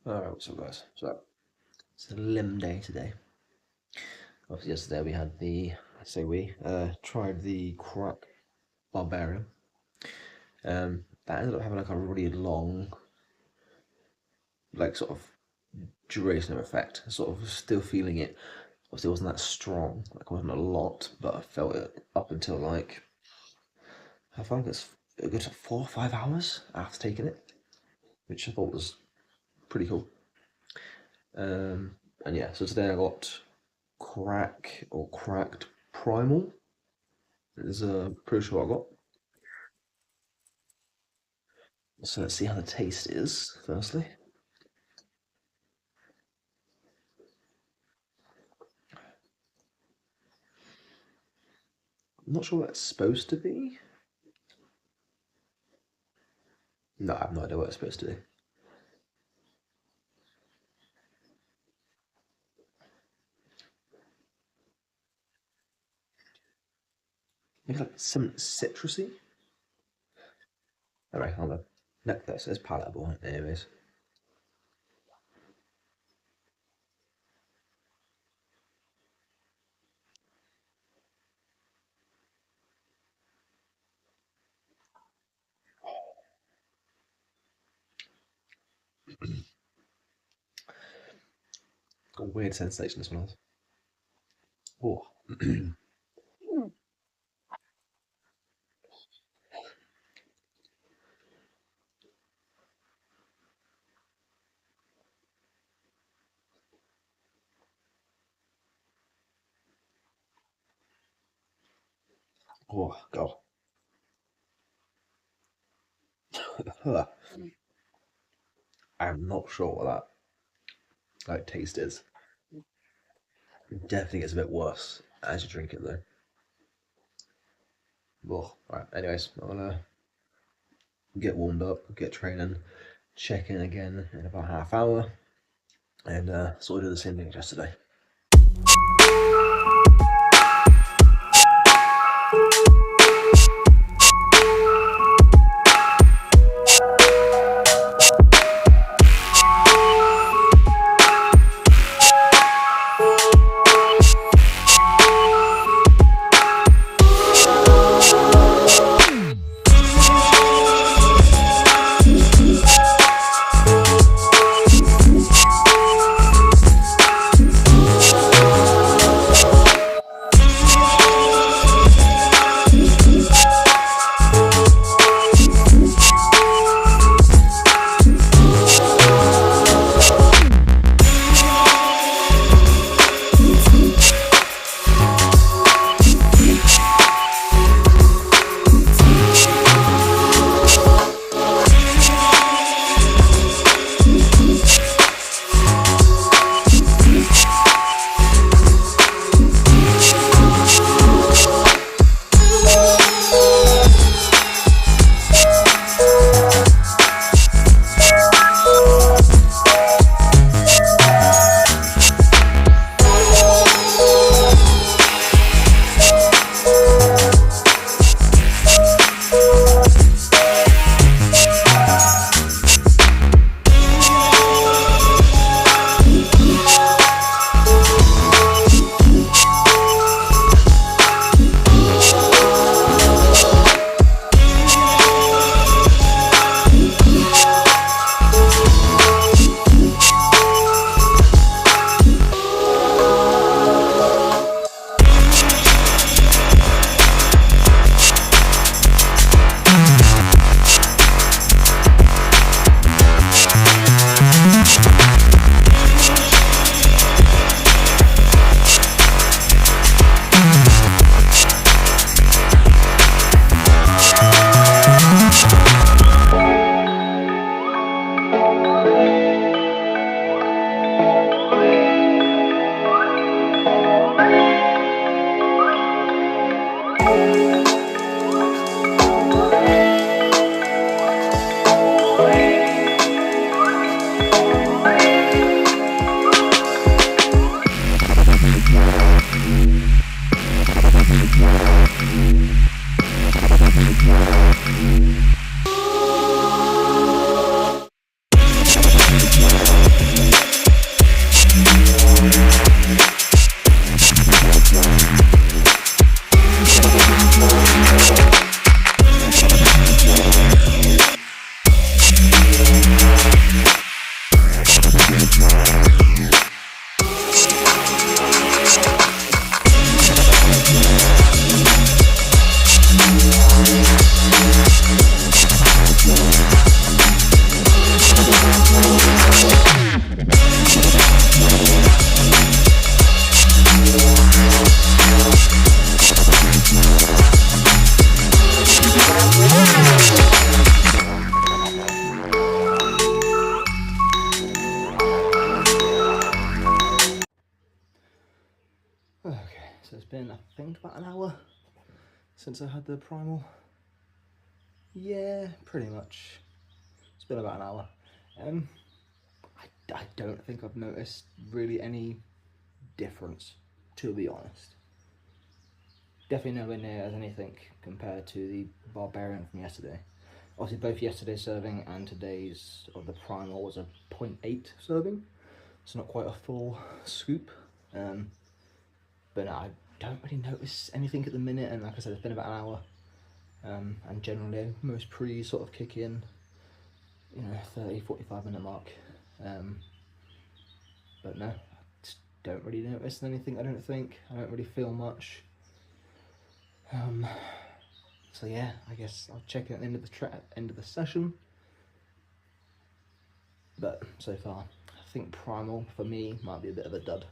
Alright, what's up guys? So, it's a limb day today. Obviously yesterday we had tried the crack barbarian. That ended up having like a really long, like sort of duration of effect. Sort of still feeling it. Obviously it wasn't that strong, like it wasn't a lot, but I felt it up until like, I think it's a good 4 or 5 hours after taking it, which I thought was pretty cool. And yeah, so today I got cracked primal is pretty sure I got. So let's see how the taste is, firstly. I'm not sure what it's supposed to be. No, I have no idea what it's supposed to be. Maybe like some citrusy? Alright, hold on. No, this is palatable, anyways. Got a weird sensation this one has. Oh. Oh, God. I'm not sure what that like taste is. It definitely gets a bit worse as you drink it though. Oh, right. Anyways, I'm gonna get warmed up, get training, check in again in about half hour, and sort of do the same thing as yesterday. been, I think, about an hour since I had the primal. Yeah, pretty much. It's been about an hour. I don't think I've noticed really any difference, to be honest. Definitely nowhere near as anything compared to the barbarian from yesterday. Obviously both yesterday's serving and today's of the primal was a 0.8 serving, so not quite a full scoop. But no, I don't really notice anything at the minute, and like I said, it's been about an hour. And generally most pre's sort of kick in, 30-45 minute mark. But no, I just don't really notice anything. I don't really feel much. So yeah, I guess I'll check it at the end of the session. But so far, I think primal for me might be a bit of a dud.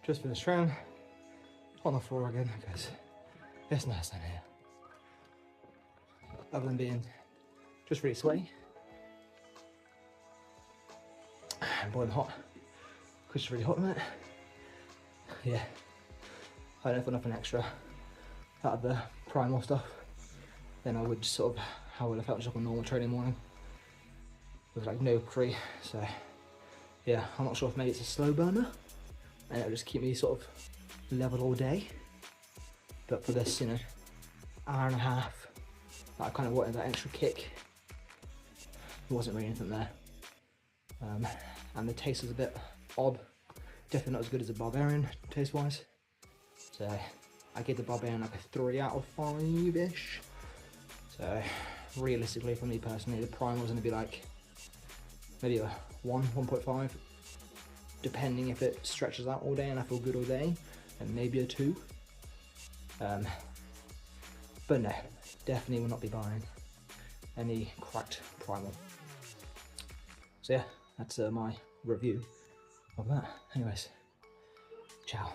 just finished round on the floor again because it's nice down here. Other than being just really sweaty and boiling hot, because it's really hot in it. Yeah, I don't know if nothing extra out of the primal stuff, then I would just sort of how I would have felt just like a normal training morning with like no pre. So yeah, I'm not sure if maybe it's a slow burner and it'll just keep me sort of level all day. But for this, you know, hour and a half, I kind of wanted that extra kick. There wasn't really anything there. And the taste was a bit odd. Definitely not as good as the Barbarian taste-wise. So I gave the Barbarian like a 3 out of 5-ish. So realistically for me personally, the Primal was going to be like maybe a 1.5, depending if it stretches out all day and I feel good all day, and maybe a 2. But no, definitely will not be buying any cracked Primal. So yeah, that's my review of that. Anyways, ciao.